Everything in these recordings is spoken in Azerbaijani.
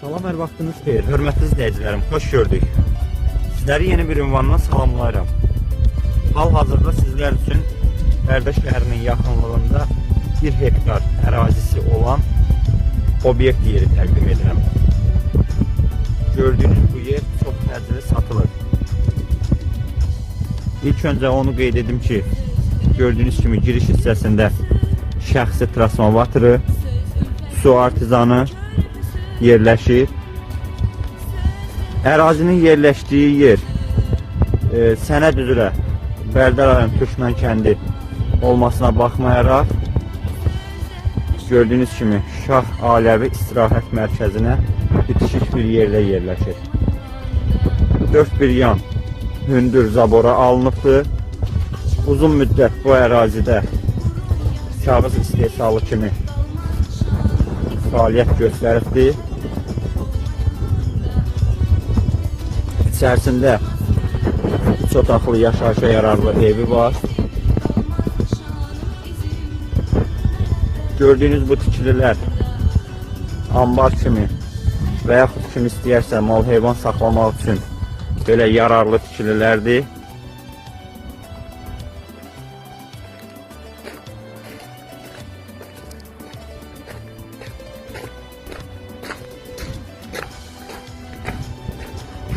Salam, hər vaxtınız xeyir. Hörmətli izləyicilərim, xoş gördük. Sizləri yeni bir ünvandan salamlayıram. Hal-hazırda sizlər üçün Bərdə şəhərinin yaxınlığında 1 hektar ərazisi olan obyekt yeri təqdim edirəm. Gördüyünüz bu yer çox təcili satılır. İlk öncə onu qeyd edim ki, gördüyünüz kimi giriş hissəsində şəxsi transformatoru, su artizanı yerləşir. Ərazinin yerləşdiyi yer sənəd üzrə Bərdə rayon Türkmən kəndi olmasına baxmayaraq, gördüyünüz kimi Şah Aləvi istirahət mərkəzinə bitişik bir yerdə yerləşir. 4 bir yan hündür zabora alınıbdır. Uzun müddət bu ərazidə kağız istehsalı kimi fəaliyyət göstəribdir. İçərisində 3 otaqlı yaşayışa yararlı evi var. Gördüyünüz bu tikililər ambar kimi və yaxud kim istəyərsə mal heyvan saxlamaq üçün belə yararlı tikililərdir.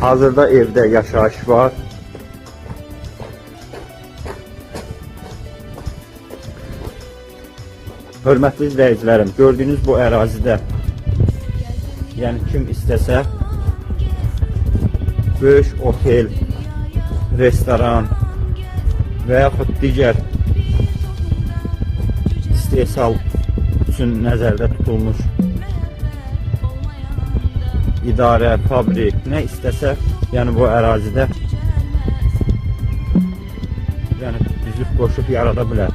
Hazırda evdə yaşayış var. Hörmətli izləyicilərim, gördüyünüz bu ərazidə, yəni kim istəsə, böyük otel, restoran və yaxud digər istehsal üçün nəzərdə tutulmuş idarə, fabrik, nə istəsə, yəni bu ərazidə düzüb qoşub yarada bilər.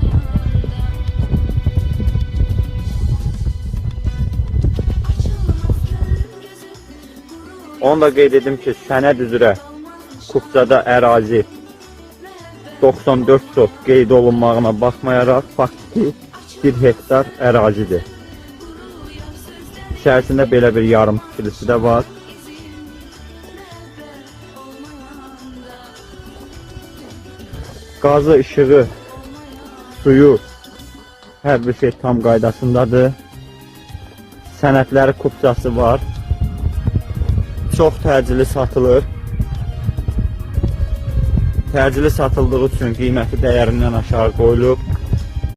Onu da qeyd edim ki, sənəd üzrə Kupçada ərazi 94 sot qeyd olunmağına baxmayaraq faktiki 1 hektar ərazidir. İçərisində belə bir yarım tikilisi də var. Qazı, işığı, suyu, hər bir şey tam qaydasındadır. Sənədləri kupçası var. Çox təcili satılır. Təcili satıldığı üçün qiyməti dəyərindən aşağı qoyulub.